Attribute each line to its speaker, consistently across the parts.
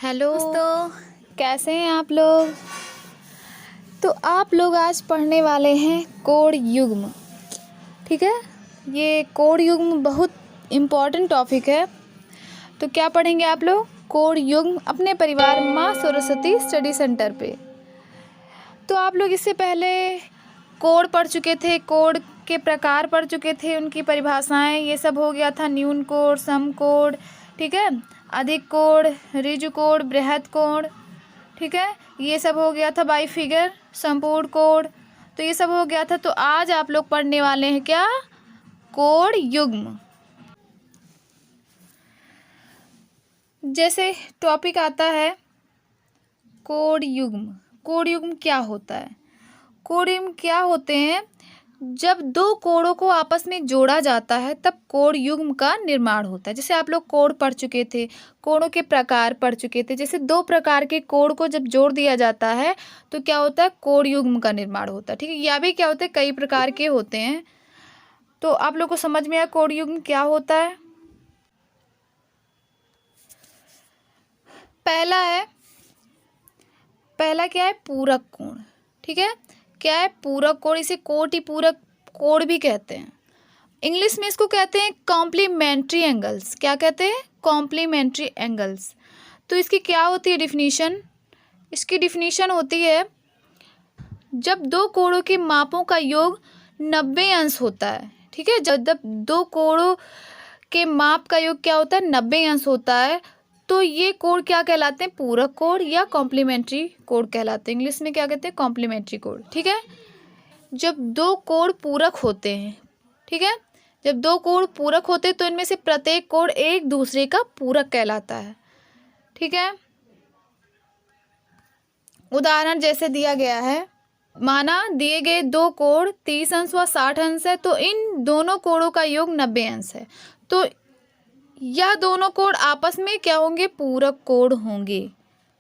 Speaker 1: Hello दोस्तों, कैसे हैं आप लोग। तो आप लोग आज पढ़ने वाले हैं कोड युग्म। ठीक है, ये कोड युग्म बहुत इम्पॉर्टेंट टॉपिक है। तो क्या पढ़ेंगे आप लोग? कोड युग्म अपने परिवार माँ सरस्वती स्टडी सेंटर पे। तो आप लोग इससे पहले कोड पढ़ चुके थे, कोड के प्रकार पढ़ चुके थे, उनकी परिभाषाएं, ये सब हो गया था। न्यून कोड, सम कोड, ठीक है, अधिक कोड, ऋजु कोड, बृहद कोड, ठीक है, ये सब हो गया था। बाई फिगर, संपूर्ण कोड, तो ये सब हो गया था। तो आज आप लोग पढ़ने वाले हैं क्या? कोड युग्म। जैसे टॉपिक आता है कोड युग्म। कोड युग्म क्या होता है? कोड युग्म क्या होते हैं? जब दो कोडों को आपस में जोड़ा जाता है तब कोड युग्म का निर्माण होता है। जैसे आप लोग कोड पढ़ चुके थे, कोडों के प्रकार पढ़ चुके थे। जैसे दो प्रकार के कोड को जब जोड़ दिया जाता है तो क्या होता है? कोड युग्म का निर्माण होता है। ठीक है, या भी क्या होते हैं, कई प्रकार के होते हैं। तो आप लोग को समझ में आया कोड युग्म क्या होता है? पहला क्या है? पूरक कोण। ठीक है, क्या है? पूरक कोण। इसे कोटि पूरक कोण भी कहते हैं। इंग्लिश में इसको कहते हैं कॉम्प्लीमेंट्री एंगल्स। क्या कहते हैं? Complementary angles. तो इसकी क्या होती है डिफिनीशन? इसकी डिफिनीशन होती है जब दो कोणों के मापों का योग 90 अंश होता है। ठीक है, जब दो कोणों के माप का योग क्या होता है? 90 अंश होता है। तो ये कोण क्या कहलाते हैं? पूरक कोण या कॉम्प्लीमेंट्री कोण कहलाते हैं। इंग्लिश में क्या कहते हैं? कॉम्प्लीमेंट्री कोण। ठीक है, जब दो कोण पूरक होते हैं, ठीक है, जब दो कोण पूरक होते हैं तो इनमें से प्रत्येक कोण एक दूसरे का पूरक कहलाता है। ठीक है, उदाहरण जैसे दिया गया है, माना दिए गए दो कोण 30 अंश व 60 अंश है, तो इन दोनों कोणों का योग 90 अंश है। तो यह दोनों कोण आपस में क्या होंगे? पूरक कोण होंगे।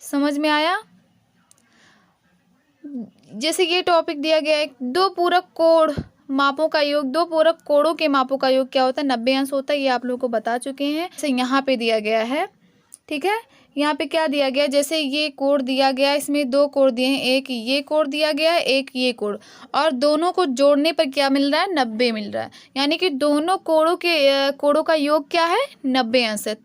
Speaker 1: समझ में आया? जैसे ये टॉपिक दिया गया है, दो पूरक कोण मापों का योग, दो पूरक कोणों के मापों का योग क्या होता है? 90 अंश होता है। ये आप लोगों को बता चुके हैं। जैसे यहाँ पे दिया गया है, ठीक है, यहाँ पे क्या दिया गया? जैसे ये कोण दिया गया है, इसमें दो कोण दिए हैं, एक ये कोण दिया गया है, एक ये कोण, और दोनों को जोड़ने पर क्या मिल रहा है? 90 मिल रहा है। यानी कि दोनों कोणों का योग क्या है? 90 अंश है।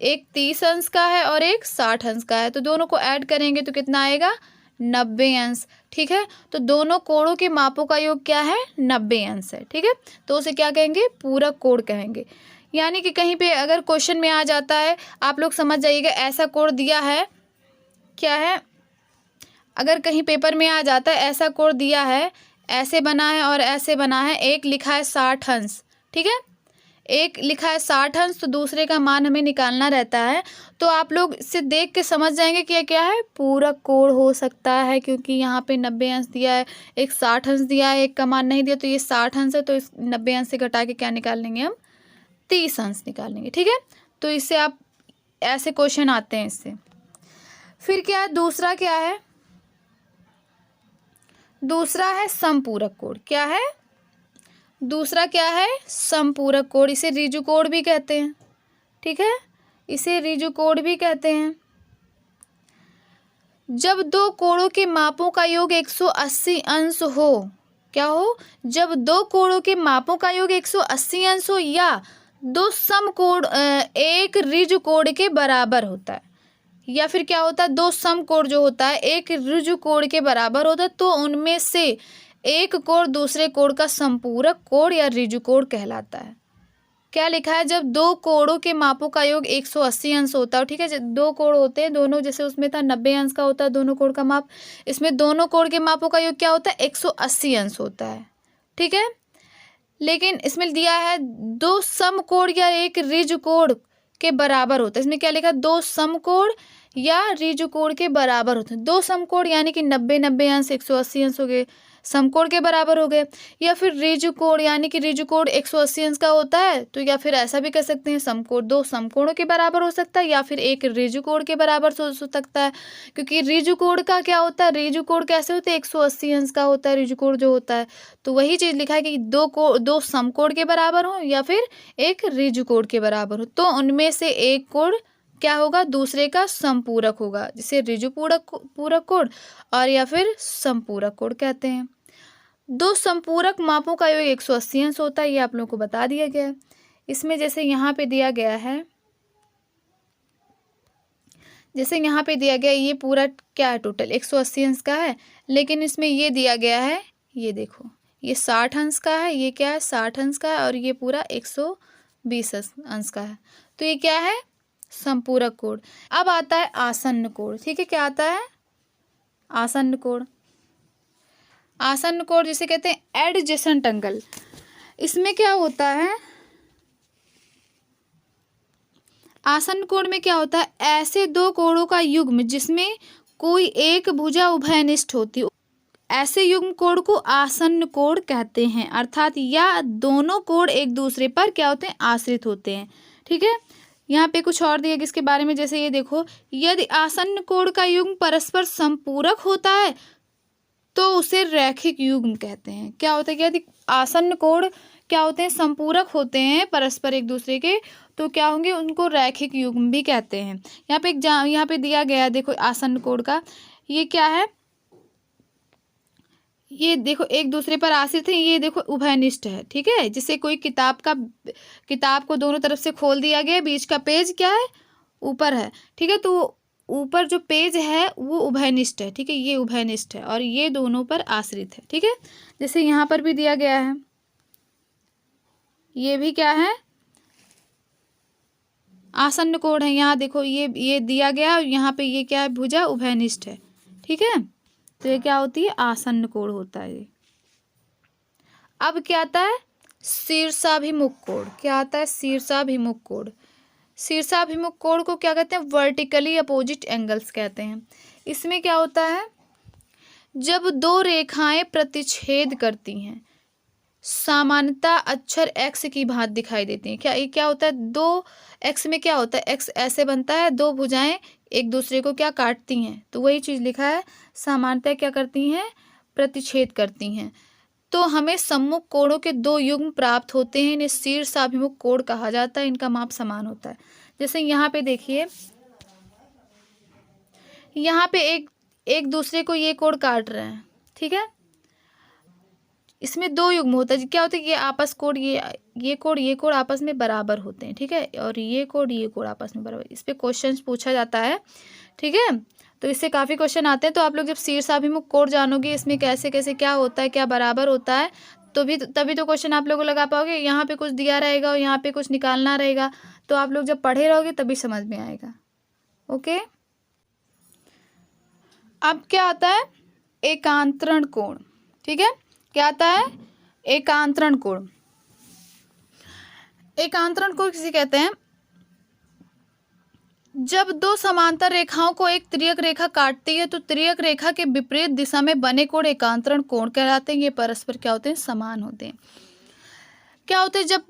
Speaker 1: एक 30 अंश का है और एक 60 अंश का है, तो दोनों को ऐड करेंगे तो कितना आएगा? 90 अंश। ठीक है, तो दोनों कोणों के मापों का योग क्या है? 90 अंश है। ठीक है, तो उसे क्या कहेंगे? पूरक कोण कहेंगे। यानी कि कहीं पे अगर क्वेश्चन में आ जाता है, आप लोग समझ जाइएगा, ऐसा कोण दिया है, क्या है, अगर कहीं पेपर में आ जाता है ऐसा कोण दिया है, ऐसे बना है और ऐसे बना है, एक लिखा है 60 अंश, ठीक है, एक लिखा है 60 अंश, तो दूसरे का मान हमें निकालना रहता है। तो आप लोग इसे देख के समझ जाएंगे कि यह क्या है? पूरक कोण हो सकता है, क्योंकि यहाँ पे 90 अंश दिया है, एक 60 अंश दिया है, एक का मान नहीं दिया, तो ये 60 अंश है, तो इस 90 अंश से घटा के क्या निकाल लेंगे हम? 30 अंश निकाल लेंगे। ठीक है, तो इससे आप ऐसे क्वेश्चन आते हैं इससे। फिर क्या है? दूसरा क्या है? दूसरा है समपूरक कोण। क्या है? दूसरा क्या है? समपूरक कोण। इसे ऋजु कोण भी कहते हैं। ठीक है, इसे ऋजु कोण भी कहते हैं। जब दो कोणों के मापों का योग 180 अंश हो, क्या हो? जब दो कोणों के मापों का योग 180 अंश हो या दो समकोण एक ऋजु कोण के बराबर होता है, या फिर क्या होता है? दो समकोण जो होता है एक ऋजु कोण के बराबर होता है, तो उनमें से एक कोण दूसरे कोण का संपूरक कोण या ऋजु कोण कहलाता है। क्या लिखा है? जब दो कोणों के मापों का योग 180 अंश होता है। ठीक है, दो कोण होते हैं, दोनों, जैसे उसमें था 90 अंश का होता है दोनों कोण का माप, इसमें दोनों कोण के मापों का योग क्या होता है? 180 अंश होता है। ठीक है, लेकिन इसमें दिया है दो समकोण या एक ऋजु कोण के बराबर होता है। इसमें क्या लिखा? दो समकोण या ऋजु कोण के बराबर होते हैं। दो समकोण यानी कि 90 अंश 180 अंश हो गए, समकोण के बराबर हो गए। या फिर ऋजु कोण, यानी कि ऋजु कोण 180 अंश का होता है, तो या फिर ऐसा भी कह सकते हैं समकोण दो समकोणों के बराबर हो सकता है, या फिर एक ऋजु कोण के बराबर हो सकता है। क्योंकि ऋजु कोण का क्या होता है? ऋजु कोण कैसे होते हैं? 180 अंश का होता है ऋजु कोण जो होता है। तो वही चीज़ लिखा है कि दो समकोण के बराबर हो या फिर एक ऋजु कोण के बराबर हो, तो उनमें से एक कोण क्या होगा, दूसरे का समपूरक होगा, जिसे ऋजु पूरक पूरक कोण और या फिर समपूरक कोण कहते हैं। दो समपूरक मापों का योग 180 अंश होता है, ये आप लोगों को बता दिया गया है। इसमें जैसे यहाँ पे दिया गया है, जैसे यहाँ पे दिया गया ये पूरा क्या है, टोटल 180 अंश का है, लेकिन इसमें ये दिया गया है, ये देखो ये 60 अंश का है, ये क्या है 60 अंश का है, और ये पूरा 120 अंश का है। तो ये क्या है, संपूरक कोण। अब आता है आसन्न कोण। ठीक है, क्या आता है, आसन्न कोण। आसन्न कोण जिसे कहते हैं एडजेसेंट एंगल। इसमें क्या होता है, आसन्न कोण में क्या होता है, ऐसे दो कोणों का युग्म जिसमें कोई एक भुजा उभयनिष्ठ होती है, ऐसे युग्म कोण को आसन्न कोण कहते हैं। अर्थात या दोनों कोण एक दूसरे पर क्या होते हैं, आश्रित होते हैं। ठीक है, यहाँ पे कुछ और दिया इसके बारे में, जैसे ये देखो, यदि आसन्न कोण का युग्म परस्पर संपूरक होता है तो उसे रैखिक युग्म कहते हैं। क्या होता है, यदि आसन्न कोण क्या होते हैं, संपूरक होते हैं परस्पर एक दूसरे के, तो क्या होंगे, उनको रैखिक युग्म भी कहते हैं। यहाँ पे दिया गया देखो आसन्न कोण का, ये क्या है, ये देखो एक दूसरे पर आश्रित है, ये देखो उभयनिष्ठ है। ठीक है, जिसे कोई किताब को दोनों तरफ से खोल दिया गया, बीच का पेज क्या है, ऊपर है। ठीक है, तो ऊपर जो पेज है वो उभयनिष्ठ है। ठीक है, ये उभयनिष्ठ है और ये दोनों पर आश्रित है। ठीक है, जैसे यहाँ पर भी दिया गया है, ये भी क्या है, आसन्न कोण है। यहाँ देखो ये दिया गया और यहाँ पे ये क्या है, भुजा उभयनिष्ठ है। ठीक है, तो ये क्या होती है, आसन्न कोण होता है ये। अब क्या आता है, शीर्षाभिमुख कोण। क्या आता है, शीर्षाभिमुख कोण। शीर्षाभिमुख कोण को क्या कहते हैं, वर्टिकली अपोजिट एंगल्स कहते हैं। इसमें क्या होता है, जब दो रेखाएं प्रतिच्छेद करती हैं, सामान्यतः अक्षर एक्स की भांति दिखाई देती हैं। क्या होता है, दो एक्स में क्या होता है, एक्स ऐसे बनता है, दो भुजाएं एक दूसरे को क्या काटती हैं, तो वही चीज़ लिखा है, सामान्यतः क्या करती हैं, प्रतिच्छेद करती हैं। तो हमें सम्मुख कोणों के दो युग्म प्राप्त होते हैं, इन्हें शीर्षाभिमुख कोण कहा जाता है, इनका माप समान होता है। जैसे यहाँ पे देखिए, यहाँ पे एक दूसरे को ये कोण काट रहे हैं। ठीक है, इसमें दो युग्म होता है। क्या होता है, ये आपस कोण, ये कोण आपस में बराबर होते हैं। ठीक है, और ये कोण आपस में बराबर, इस पे क्वेश्चन पूछा जाता है। ठीक है, तो इससे काफ़ी क्वेश्चन आते हैं। तो आप लोग जब शीर्षाभिमुख कोण जानोगे, इसमें कैसे कैसे क्या होता है, क्या बराबर होता है, तभी तो क्वेश्चन आप लोग लगा पाओगे। यहाँ पे कुछ दिया रहेगा और यहाँ पे कुछ निकालना रहेगा, तो आप लोग जब पढ़े रहोगे तभी समझ में आएगा। ओके, अब क्या आता है, एकांतरण कोण। ठीक है, क्या आता है, एकांतरण कोण। एकांतरण कोण किसे कहते हैं, जब दो समांतर रेखाओं को एक तिर्यक रेखा काटती है तो तिर्यक रेखा के विपरीत दिशा में बने कोण एकांतरण कोण कहलाते हैं। ये परस्पर क्या होते हैं, समान होते हैं। क्या होते हैं, जब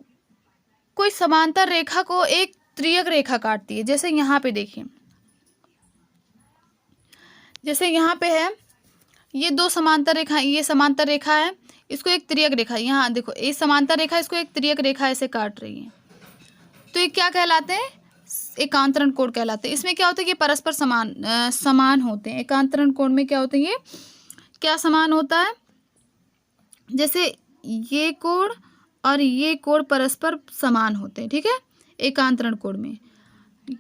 Speaker 1: कोई समांतर रेखा को एक तिर्यक रेखा काटती है, जैसे यहाँ पे देखिए, जैसे यहाँ पे है, ये दो समांतर रेखा, ये समांतर रेखा है, इसको एक तिर्यक रेखा, यहाँ देखो ये समांतर रेखा, इसको एक तिर्यक रेखा ऐसे काट रही है, तो ये क्या कहलाते हैं, एकांतरण कोण कहलाते हैं। इसमें क्या होता है, ये परस्पर समान होते हैं। एकांतरण कोण में क्या होते हैं, ये क्या समान होता है, जैसे ये कोण और ये कोण परस्पर समान होते हैं। ठीक है, एकांतरण कोण में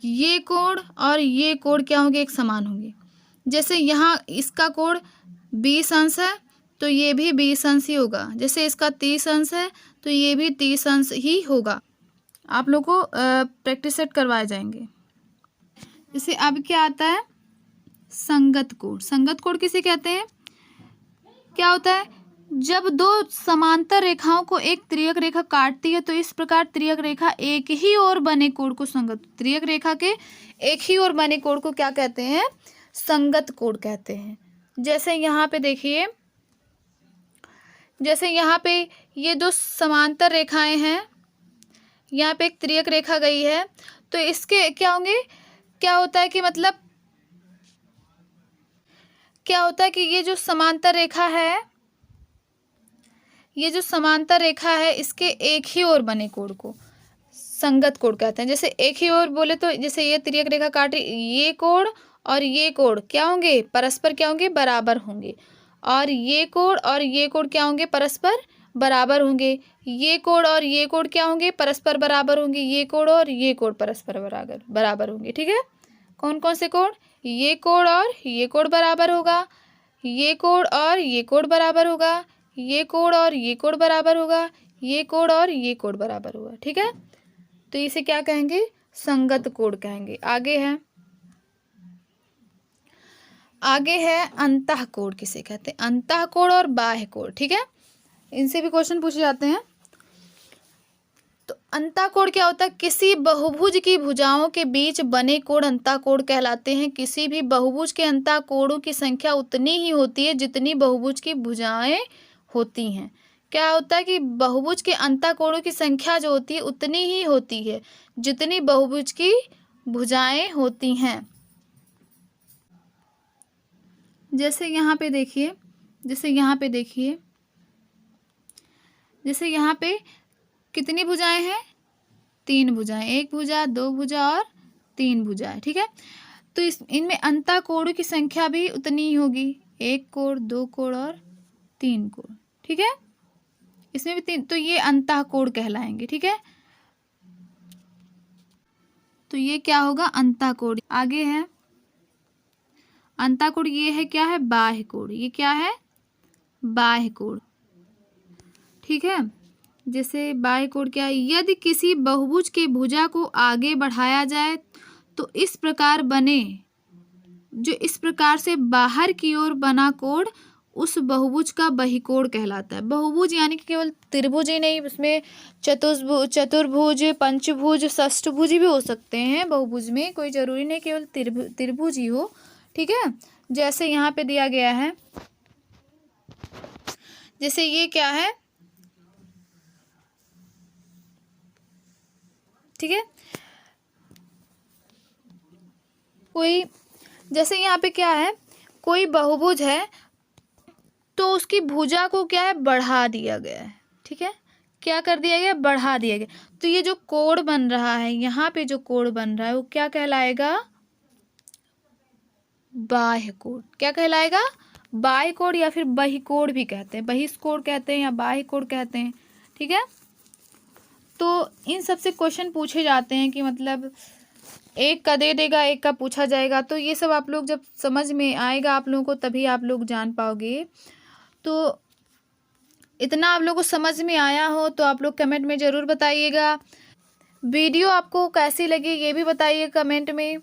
Speaker 1: ये कोण और ये कोण क्या होंगे, एक समान होंगे। जैसे यहाँ इसका कोण 20 अंश है तो ये भी 20 अंश ही होगा, जैसे इसका 30 अंश है तो ये भी 30 अंश ही होगा। आप लोग को प्रैक्टिस सेट करवाए जाएंगे। जैसे अब क्या आता है, संगत कोण। संगत कोण किसे कहते हैं, क्या होता है, जब दो समांतर रेखाओं को एक तिर्यक रेखा काटती है तो इस प्रकार तिर्यक रेखा एक ही ओर बने कोण को संगत, तिर्यक रेखा के एक ही ओर बने कोण को क्या कहते हैं, संगत कोण कहते हैं। जैसे यहाँ पे देखिए, जैसे यहाँ पे ये दो समांतर रेखाएं हैं, यहाँ पे एक तिर्यक रेखा गई है, तो इसके क्या होंगे, क्या होता है कि मतलब क्या होता है कि ये जो समांतर रेखा है, ये जो समांतर रेखा है, इसके एक ही ओर बने कोण को संगत कोण कहते हैं। जैसे एक ही ओर बोले तो जैसे ये तिर्यक रेखा काटी, ये कोण और ये कोण क्या होंगे, परस्पर क्या होंगे, बराबर होंगे। और ये कोण और ये कोण क्या होंगे, परस्पर बराबर होंगे। ये कोण और ये कोण क्या होंगे, परस्पर बराबर होंगे। ये कोण और ये कोण परस्पर बराबर होंगे। ठीक है, कौन कौन से कोण, ये कोण और ये कोण बराबर होगा, ये कोण और ये कोण बराबर होगा, ये कोण और ये कोण बराबर होगा, ये कोण और ये कोण बराबर होगा। ठीक है, तो इसे क्या कहेंगे, संगत कोण कहेंगे। आगे है अंतः कोण किसे कहते हैं, अंतः कोण और बाह्य कोण। ठीक है, इनसे भी क्वेश्चन पूछे जाते हैं। तो अंतः कोण क्या होता है, किसी बहुभुज की भुजाओं के बीच बने कोण अंतः कोण कहलाते हैं। किसी भी बहुभुज के अंतः कोणों की संख्या उतनी ही होती है जितनी बहुभुज की भुजाएं होती हैं। क्या होता है कि बहुभुज के अंतः कोणों की संख्या जो होती है उतनी ही होती है जितनी बहुभुज की भुजाएं होती हैं। जैसे यहाँ पे देखिए, जैसे यहाँ पे कितनी भुजाएं हैं, 3 भुजाएं, 1 भुजा, 2 भुजा और 3 भुजाएं। ठीक है, तो इनमें अंतः कोणों की संख्या भी उतनी ही होगी, 1 कोण, 2 कोण और 3 कोण। ठीक है, इसमें भी 3, तो ये अंतः कोण कहलाएंगे। ठीक है, तो ये क्या होगा, अंतः कोण। आगे है अंतः कोण, ये है क्या है, बाह्य कोण। ये क्या है, बाह्य कोण। ठीक है, जैसे बाह्य कोण क्या है, यदि किसी बहुभुज के भुजा को आगे बढ़ाया जाए तो इस प्रकार बने, जो इस प्रकार से बाहर की ओर बना कोण उस बहुभुज का बहिकोण कहलाता है। बहुभुज यानी कि केवल त्रिभुज ही नहीं, उसमें चतुर्भुज, पंचभुज, षष्ठभुज भी हो सकते हैं। बहुभुज में कोई जरूरी नहीं केवल त्रिभुज ही हो। ठीक है, जैसे यहाँ पे दिया गया है, जैसे ये क्या है, ठीक है, कोई, जैसे यहाँ पे क्या है, कोई बहुभुज है तो उसकी भुजा को क्या है, बढ़ा दिया गया है। ठीक है, क्या कर दिया गया, बढ़ा दिया गया। तो ये जो कोण बन रहा है, यहाँ पे जो कोण बन रहा है वो क्या कहलाएगा, बाह्य कोण। क्या कहलाएगा, बाह्य कोण या फिर बहिकोण भी कहते हैं, बहिष्कोण कहते हैं या बाह्य कोण कहते हैं। ठीक है, तो इन सब से क्वेश्चन पूछे जाते हैं कि मतलब एक का दे देगा, एक का पूछा जाएगा। तो ये सब आप लोग जब समझ में आएगा आप लोगों को तभी आप लोग जान पाओगे। तो इतना आप लोगों को समझ में आया हो तो आप लोग कमेंट में ज़रूर बताइएगा। वीडियो आपको कैसी लगी ये भी बताइए कमेंट में।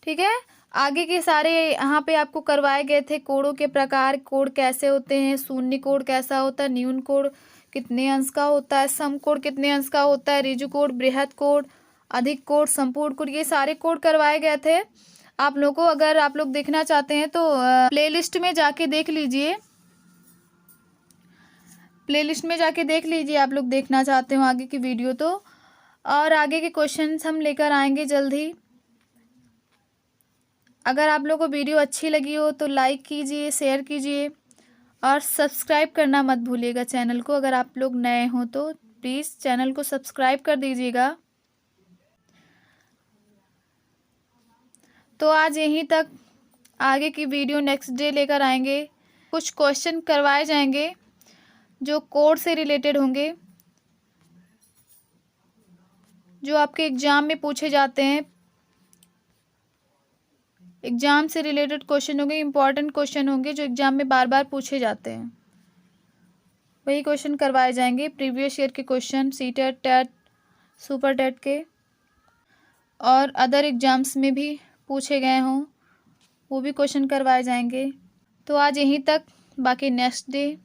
Speaker 1: ठीक है, आगे के सारे यहाँ पे आपको करवाए गए थे कोणों के प्रकार, कोण कैसे होते हैं, शून्य कोण कैसा होता है, न्यून कोण कितने अंश का होता है, सम कोण कितने अंश का होता है, ऋजु कोण, बृहद कोण, अधिक कोण, संपूर्ण कोण, ये सारे कोण करवाए गए थे आप लोगों को। अगर आप लोग देखना चाहते हैं तो प्लेलिस्ट में जाके देख लीजिए, प्लेलिस्ट में जाके देख लीजिए आप लोग देखना चाहते हो आगे की वीडियो तो। और आगे के क्वेश्चंस हम लेकर आएंगे जल्द ही। अगर आप लोगों को वीडियो अच्छी लगी हो तो लाइक कीजिए, शेयर कीजिए और सब्सक्राइब करना मत भूलिएगा चैनल को। अगर आप लोग नए हो तो प्लीज़ चैनल को सब्सक्राइब कर दीजिएगा। तो आज यहीं तक, आगे की वीडियो नेक्स्ट डे लेकर आएंगे। कुछ क्वेश्चन करवाए जाएंगे जो कोड से रिलेटेड होंगे, जो आपके एग्ज़ाम में पूछे जाते हैं। एग्ज़ाम से रिलेटेड क्वेश्चन होंगे, इंपॉर्टेंट क्वेश्चन होंगे जो एग्ज़ाम में बार बार पूछे जाते हैं, वही क्वेश्चन करवाए जाएंगे। प्रीवियस ईयर के question, CTET, TET, super TET के और अदर एग्ज़ाम्स में भी पूछे गए हों वो भी क्वेश्चन करवाए जाएंगे। तो आज यहीं तक, बाकी next day.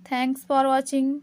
Speaker 1: Thanks for watching.